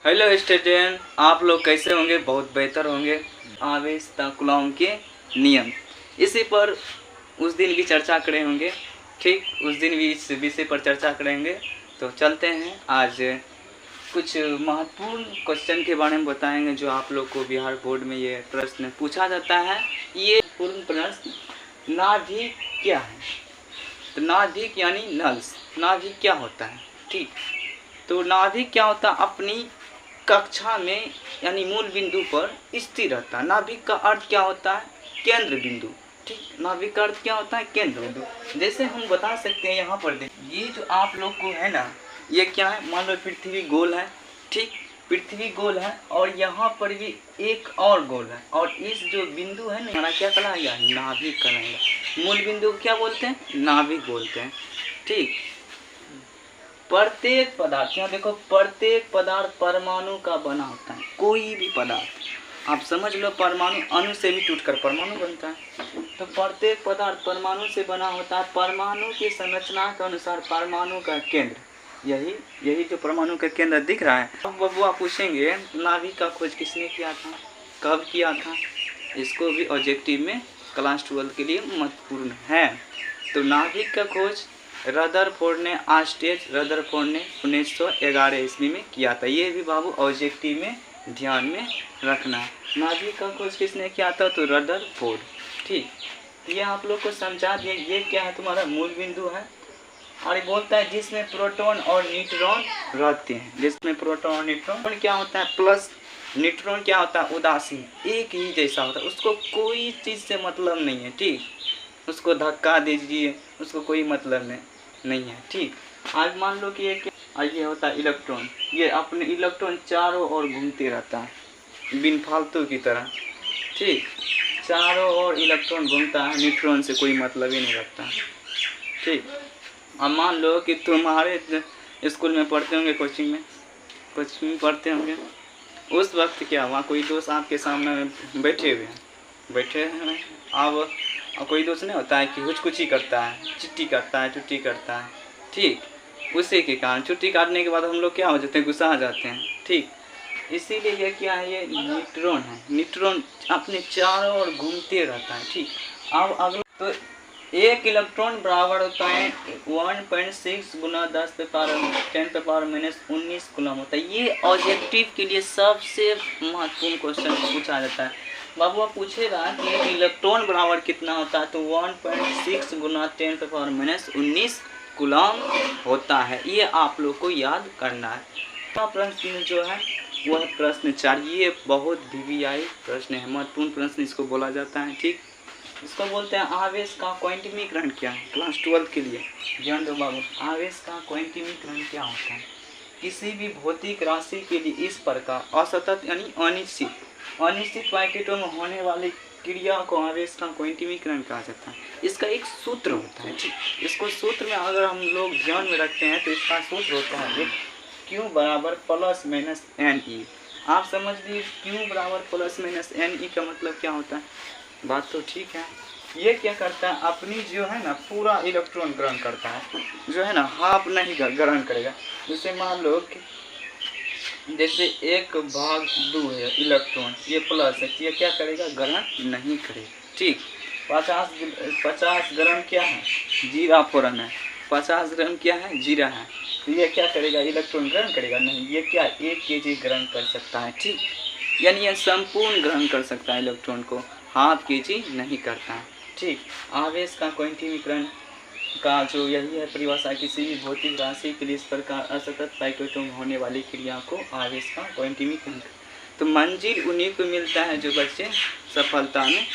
Hello student, आप लोग कैसे होंगे? बहुत बेहतर होंगे। आवेश कूलॉम के नियम, इसी पर उस दिन भी चर्चा करें होंगे। ठीक, उस दिन भी इस विषय पर चर्चा करेंगे। तो चलते हैं, आज कुछ महत्वपूर्ण क्वेश्चन के बारे में बताएंगे जो आप लोग को बिहार बोर्ड में ये प्रश्न पूछा जाता है। ये पूर्ण प्रश्न, नाभिक क्या है? तो नाभिक यानी नल्स, नाभिक क्या होता है? ठीक, तो नाभिक क्या होता है? अपनी कक्षा में यानी मूल बिंदु पर स्थिर रहता है। नाभिक का अर्थ क्या होता है? केंद्र बिंदु। ठीक, नाभिक का अर्थ क्या होता है? केंद्र बिंदु। जैसे हम बता सकते हैं, यहाँ पर देखिए, ये जो आप लोग को है ना, ये क्या है? मान लो पृथ्वी गोल है। ठीक, पृथ्वी गोल है और यहाँ पर भी एक और गोल है, और इस जो बिंदु है ना, हमारा क्या कहलाएगा? नाभिक कहलाएगा। मूल बिंदु को क्या बोलते हैं? नाभिक बोलते हैं। ठीक, प्रत्येक पदार्थ, यहाँ देखो, प्रत्येक पदार्थ परमाणु का बना होता है। कोई भी पदार्थ आप समझ लो, परमाणु अणु से भी टूटकर परमाणु बनता है। तो प्रत्येक पदार्थ परमाणु से बना होता है। परमाणु की संरचना के अनुसार परमाणु का केंद्र, यही जो परमाणु का केंद्र दिख रहा है। अब बबुआ पूछेंगे, नाभिक का खोज किसने किया था, कब किया था? इसको भी ऑब्जेक्टिव में क्लास 12 के लिए महत्वपूर्ण है। तो नाभिक का खोज रदरफोर्ड ने, आस्टेज रदरफोर्ड ने 1911 ईस्वी में किया था। ये भी बाबू ऑब्जेक्टिव में ध्यान में रखना है। नाभिक का खोज किसने किया था? तो रदरफोर्ड। ठीक, ये आप लोग को समझा दिए। ये क्या है? तुम्हारा मूल बिंदु है, और ये बोलता है जिसमें प्रोटॉन और न्यूट्रॉन रहते हैं। जिसमें प्रोटॉन और न्यूट्रॉन क्या होता है? प्लस। न्यूट्रॉन क्या होता है? उदासीन, एक ही जैसा होता है, उसको कोई चीज़ से मतलब नहीं है। ठीक, उसको धक्का दीजिए, उसको कोई मतलब नहीं है। ठीक, आज मान लो कि ये होता है इलेक्ट्रॉन। ये अपने इलेक्ट्रॉन चारों ओर घूमते रहता है बिन फालतू की तरह। ठीक, चारों ओर इलेक्ट्रॉन घूमता है, न्यूट्रॉन से कोई मतलब ही नहीं रखता। ठीक, अब मान लो कि तुम्हारे स्कूल में पढ़ते होंगे, कोचिंग में पढ़ते होंगे। उस वक्त क्या हुआ, कोई दोस्त आपके सामने बैठे हैं। अब कोई दोस्त नहीं होता है कि हुचकुची करता है, चुट्टी करता है। ठीक, उसी के कारण छुट्टी काटने के बाद हम लोग क्या हो जाते हैं? गुस्सा आ जाते हैं। ठीक, इसीलिए ये क्या है? ये न्यूट्रॉन है। न्यूट्रॉन अपने चारों ओर घूमते रहता है। ठीक, अब अगला, तो एक इलेक्ट्रॉन बराबर होता है 1.6 गुना 10⁻⁻19 कूलम होता है। ये ऑब्जेक्टिव के लिए सबसे महत्वपूर्ण क्वेश्चन पूछा जाता है। बाबू आप पूछेगा कि एक इलेक्ट्रॉन बराबर कितना होता है? तो 1.6 गुना 10⁻⁻19 कूलम होता है। ये आप लोग को याद करना है। प्रश्न जो है वह प्रश्न 4, ये बहुत VVI प्रश्न है, महत्वपूर्ण प्रश्न इसको बोला जाता है। ठीक, इसको बोलते हैं आवेश का क्वांटमीकरण क्या है? क्लास 12 के लिए ध्यान दो बाबू। आवेश का क्वांटमीकरण क्या होता है? किसी भी भौतिक राशि के लिए इस प्रकार असतत यानी अनिश्चित पैकेटों में होने वाली क्रिया को आवेश का क्वांटमीकरण कहा जाता है। इसका एक सूत्र होता है। ठीक, इसको सूत्र में अगर हम लोग ध्यान में रखते हैं तो इसका सूत्र होता है Q बराबर प्लस माइनस NE। आप समझ लीजिए, Q बराबर प्लस माइनस NE का मतलब क्या होता है? बात तो ठीक है। ये क्या करता है? अपनी जो है ना पूरा इलेक्ट्रॉन ग्रहण करता है, जो है ना हाफ नहीं ग्रहण करेगा। जैसे मान लो कि जैसे 1/2 है इलेक्ट्रॉन, ये प्लस है, ये क्या करेगा? ग्रहण नहीं करेगा। ठीक, 50 ग्राम क्या है? जीरा फोरन है। 50 ग्राम क्या है? जीरा है। तो ये क्या करेगा? इलेक्ट्रॉन ग्रहण करेगा नहीं। ये क्या? 1 kg ग्रहण कर सकता है। ठीक, यानी यह संपूर्ण ग्रहण कर सकता है इलेक्ट्रॉन को, ½ kg नहीं करता है। ठीक, आवेश का क्वांटमीकरण का जो यही है परिभाषा, किसी भी भौतिक राशि के लिए इस प्रकार असतत पैकेटों में होने वाली क्रिया को आवेश का क्वांटमीकरण। तो मंजिल उन्हीं को मिलता है जो बच्चे सफलता में